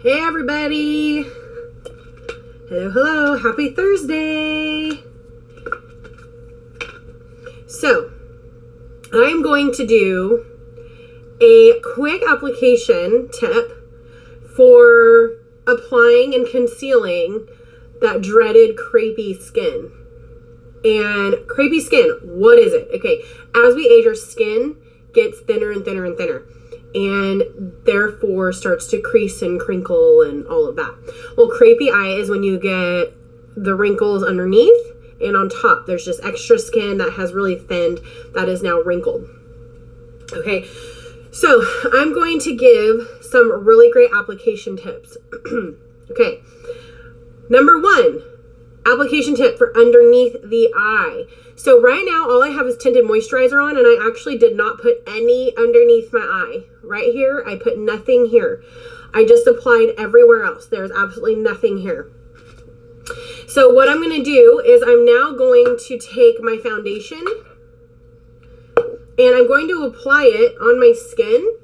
Hey everybody! Hello, hello, happy Thursday! So, I'm going to do a quick application tip for applying and concealing that dreaded crepey skin. And crepey skin, what is it? Okay, as we age, our skin gets thinner and thinner and thinner, and therefore starts to crease and crinkle and all of that. Well, crepey eye is when you get the wrinkles underneath and on top. There's just extra skin that has really thinned, that is now wrinkled. Okay, so I'm going to give some really great application tips. Okay, number one, application tip for underneath the eye. So right now, all I have is tinted moisturizer on, and I actually did not put any underneath my eye. Right here, I put nothing here. I just applied everywhere else. There's absolutely nothing here. So what I'm going to do is I'm now going to take my foundation, and I'm going to apply it on my skin,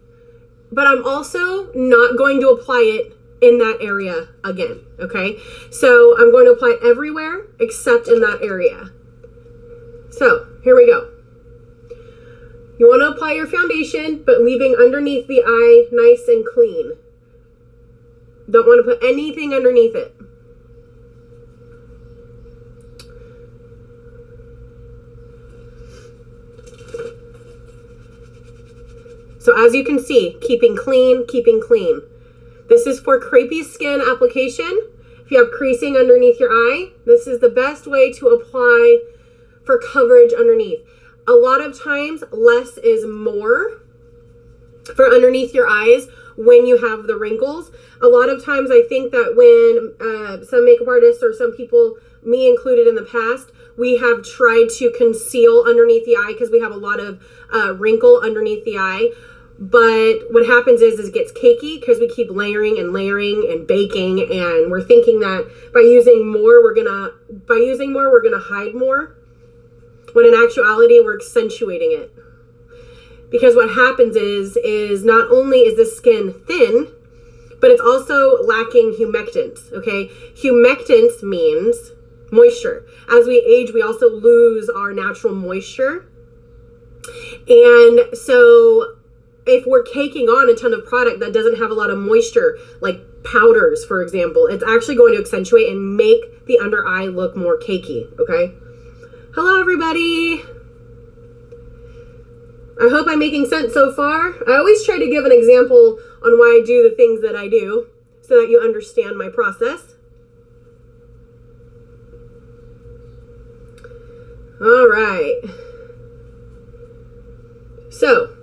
but I'm also not going to apply it in that area again, okay? So I'm going to apply it everywhere except in that area. So here we go. You want to apply your foundation, but leaving underneath the eye nice and clean. Don't want to put anything underneath it. So as you can see, keeping clean, keeping clean. This is for crepey skin application. If you have creasing underneath your eye, this is the best way to apply for coverage underneath. A lot of times, less is more for underneath your eyes when you have the wrinkles. A lot of times, I think that when some makeup artists or some people, me included in the past, we have tried to conceal underneath the eye because we have a lot of wrinkle underneath the eye. But what happens is it gets cakey because we keep layering and layering and baking, and we're thinking that by using more, we're gonna hide more. When in actuality, we're accentuating it. Because what happens is not only is the skin thin, but it's also lacking humectants, okay? Humectants means moisture. As we age, we also lose our natural moisture. And so if we're caking on a ton of product that doesn't have a lot of moisture, like powders, for example, it's actually going to accentuate and make the under eye look more cakey, okay? Hello, everybody. I hope I'm making sense so far. I always try to give an example on why I do the things that I do so that you understand my process. All right. So,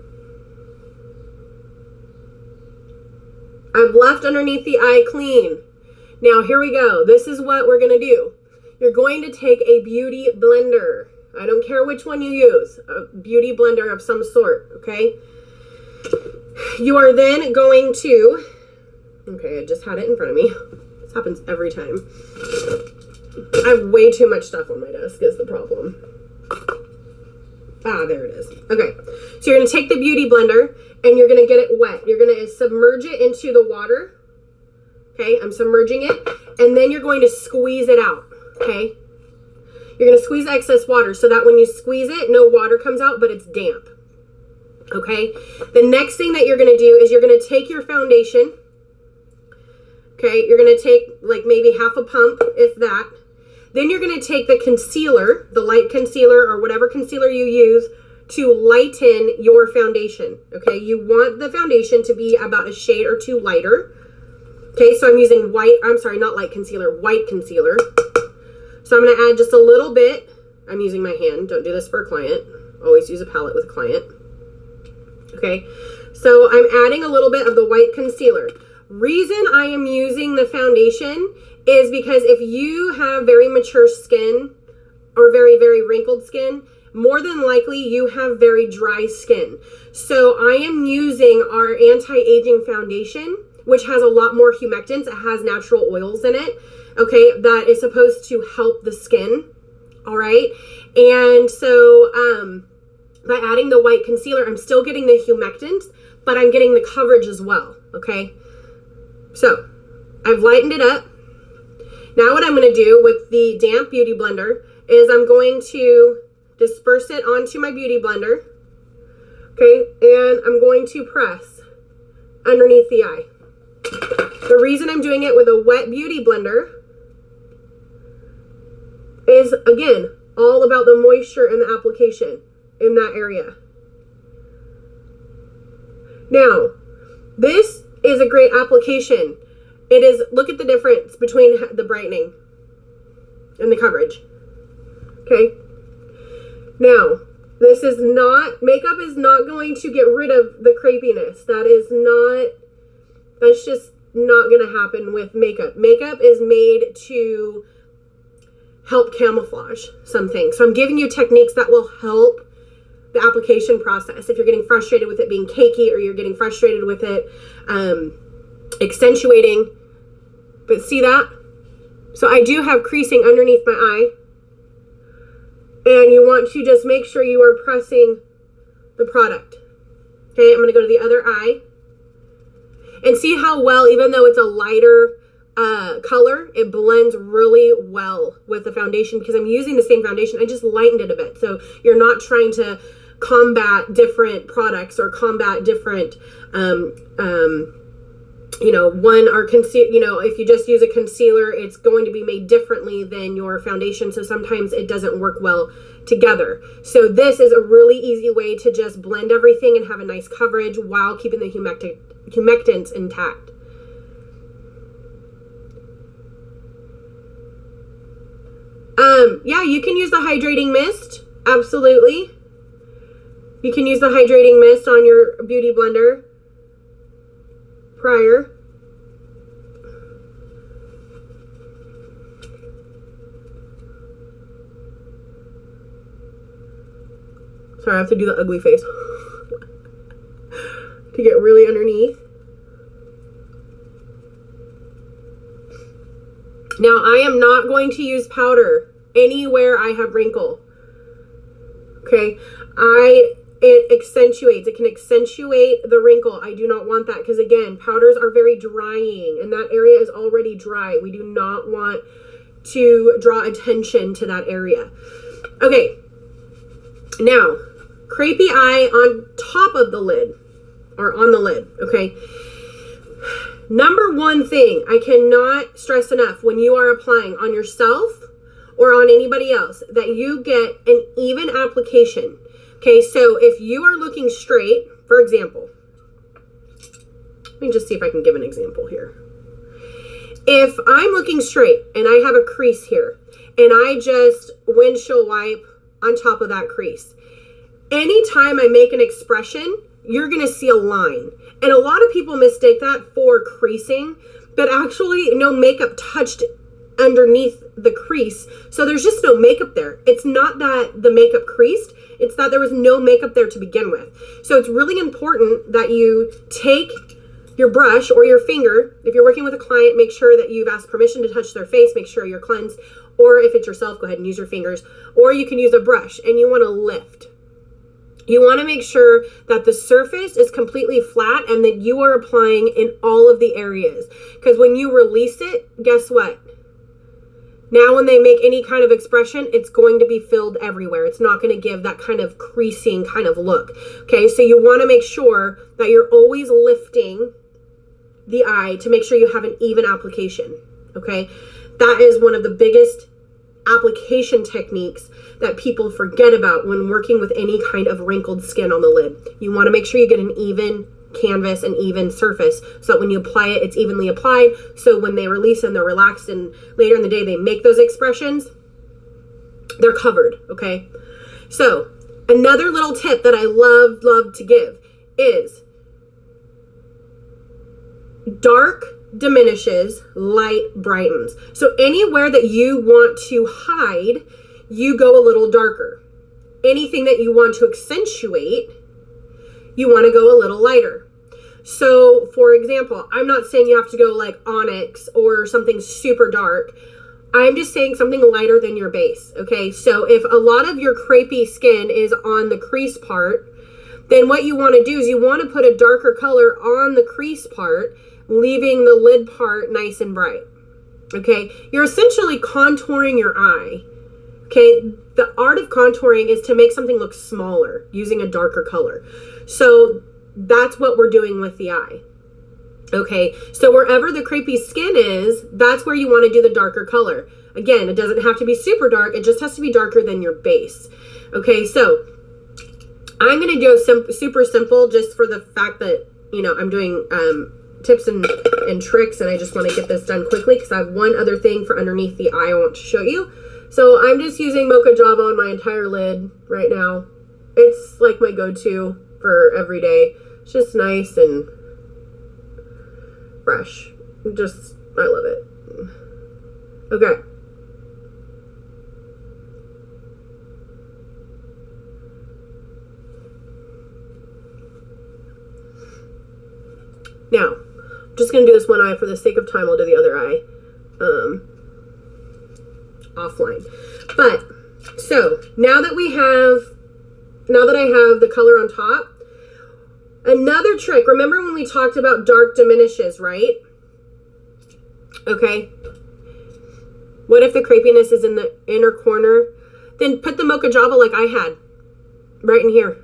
I've left underneath the eye clean. Now, here we go. This is what we're going to do. You're going to take a beauty blender. I don't care which one you use. A beauty blender of some sort, okay? You are then going to... Okay, I just had it in front of me. This happens every time. I have way too much stuff on my desk is the problem. Ah, there it is. Okay, so you're going to take the beauty blender and you're going to get it wet. You're going to submerge it into the water. Okay, I'm submerging it. And then you're going to squeeze it out. Okay, you're going to squeeze excess water so that when you squeeze it, no water comes out, but it's damp. Okay, the next thing that you're going to do is you're going to take your foundation. Okay, you're going to take like maybe half a pump, if that. Then you're going to take the concealer, the light concealer or whatever concealer you use to lighten your foundation. Okay, you want the foundation to be about a shade or two lighter. Okay, so I'm using white concealer. So I'm going to add just a little bit. I'm using my hand. Don't do this for a client. Always use a palette with a client. Okay, so I'm adding a little bit of the white concealer. Reason I am using the foundation is because if you have very mature skin or very, very wrinkled skin, more than likely you have very dry skin. So I am using our anti-aging foundation, which has a lot more humectants. It has natural oils in it. Okay, that is supposed to help the skin, all right? And so by adding the white concealer, I'm still getting the humectants, but I'm getting the coverage as well, okay? So I've lightened it up. Now what I'm going to do with the damp beauty blender is I'm going to disperse it onto my beauty blender. Okay, and I'm going to press underneath the eye. The reason I'm doing it with a wet beauty blender is, again, all about the moisture and the application in that area. Now, this is a great application. It is, look at the difference between the brightening and the coverage. Okay. Now, this is not, makeup is not going to get rid of the crepiness. That's just not going to happen with makeup. Makeup is made to help camouflage something. So I'm giving you techniques that will help the application process. If you're getting frustrated with it being cakey, or you're getting frustrated with it accentuating. But see that? So I do have creasing underneath my eye. And you want to just make sure you are pressing the product. Okay, I'm going to go to the other eye. And see how well, even though it's a lighter color, it blends really well with the foundation, because I'm using the same foundation. I just lightened it a bit. So you're not trying to combat different products or combat different if you just use a concealer, it's going to be made differently than your foundation. So sometimes it doesn't work well together. So this is a really easy way to just blend everything and have a nice coverage while keeping the humectants intact. Yeah, you can use the hydrating mist. Absolutely. You can use the hydrating mist on your beauty blender prior. Sorry, I have to do the ugly face to get really underneath. Now, I am not going to use powder anywhere I have wrinkle. Okay, it accentuates. It can accentuate the wrinkle. I do not want that, because again, powders are very drying, and that area is already dry. We do not want to draw attention to that area. Okay, now, Crepe eye on top of the lid, or on the lid, okay? Number one thing I cannot stress enough when you are applying on yourself or on anybody else, that you get an even application. Okay, so if you are looking straight, for example, let me just see if I can give an example here. If I'm looking straight and I have a crease here, and I just windshield wipe on top of that crease, anytime I make an expression, you're going to see a line. And a lot of people mistake that for creasing, but actually no makeup touched underneath the crease. So there's just no makeup there. It's not that the makeup creased, it's that there was no makeup there to begin with. So it's really important that you take your brush or your finger. If you're working with a client, make sure that you've asked permission to touch their face, make sure you're cleansed. Or if it's yourself, go ahead and use your fingers. Or you can use a brush, and you want to lift. You want to make sure that the surface is completely flat and that you are applying in all of the areas. Because when you release it, guess what? Now when they make any kind of expression, it's going to be filled everywhere. It's not going to give that kind of creasing kind of look. Okay, so you want to make sure that you're always lifting the eye to make sure you have an even application. Okay, that is one of the biggest application techniques that people forget about when working with any kind of wrinkled skin on the lid. You want to make sure you get an even canvas and even surface, so that when you apply it, it's evenly applied. So when they release and they're relaxed and later in the day they make those expressions, they're covered. Okay, so another little tip that I love to give is dark diminishes, light brightens. So anywhere that you want to hide, you go a little darker. Anything that you want to accentuate, you want to go a little lighter. So for example, I'm not saying you have to go like onyx or something super dark. I'm just saying something lighter than your base. Okay, so if a lot of your crepey skin is on the crease part, then what you want to do is you want to put a darker color on the crease part, leaving the lid part nice and bright. Okay, you're essentially contouring your eye. Okay, the art of contouring is to make something look smaller using a darker color. So that's what we're doing with the eye. Okay, so wherever the crepey skin is, that's where you want to do the darker color. Again, it doesn't have to be super dark. It just has to be darker than your base. Okay, so I'm going to do super simple just for the fact that, you know, I'm doing tips and tricks, and I just want to get this done quickly because I have one other thing for underneath the eye I want to show you. So I'm just using Mocha Java on my entire lid right now. It's like my go-to for every day. It's just nice and fresh. I love it. Okay. Now, I'm just going to do this one eye for the sake of time. I'll do the other eye offline. But, so, now that I have the color on top, another trick, remember when we talked about dark diminishes, right? Okay. What if the crepiness is in the inner corner? Then put the Mocha Java like I had, right in here.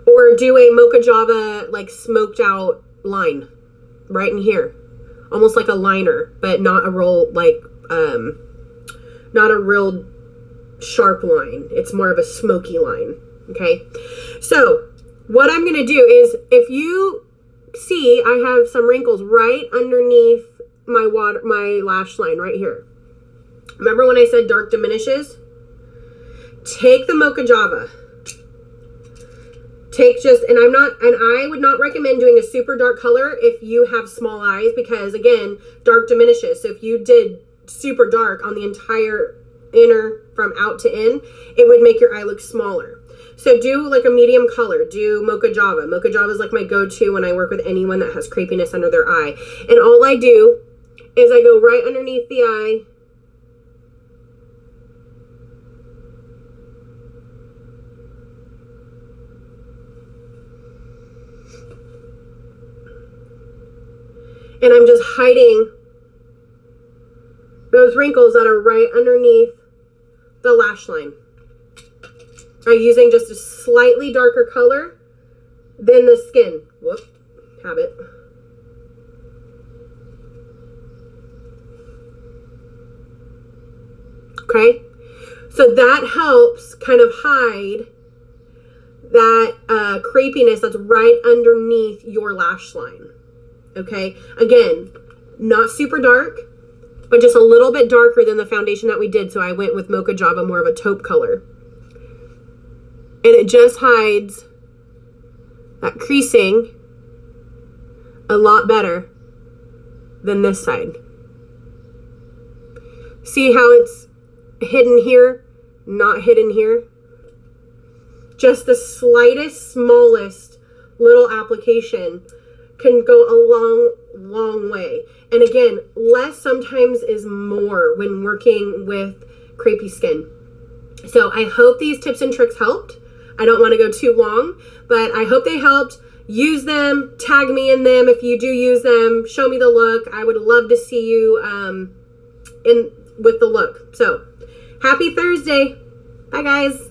Or do a Mocha Java like smoked out line, right in here. Almost like a liner, but not a real, like, not a real sharp line. It's more of a smoky line, okay? So, what I'm going to do is, if you see, I have some wrinkles right underneath my lash line right here. Remember when I said dark diminishes? Take the Mocha Java. And I would not recommend doing a super dark color if you have small eyes, because again, dark diminishes. So if you did super dark on the entire inner from out to in, it would make your eye look smaller. So do like a medium color, do Mocha Java. Mocha Java is like my go-to when I work with anyone that has crepiness under their eye. And all I do is I go right underneath the eye. And I'm just hiding those wrinkles that are right underneath the lash line. I'm using just a slightly darker color than the skin. Whoop, habit. Okay, so that helps kind of hide that crepiness that's right underneath your lash line. Okay, again, not super dark, but just a little bit darker than the foundation that we did. So I went with Mocha Java, more of a taupe color. And it just hides that creasing a lot better than this side. See how it's hidden here, not hidden here? Just the slightest, smallest little application can go a long, long way. And again, less sometimes is more when working with crepey skin. So I hope these tips and tricks helped. I don't want to go too long, but I hope they helped. Use them, tag me in them if you do use them. Show me the look. I would love to see you with the look. So happy Thursday. Bye guys.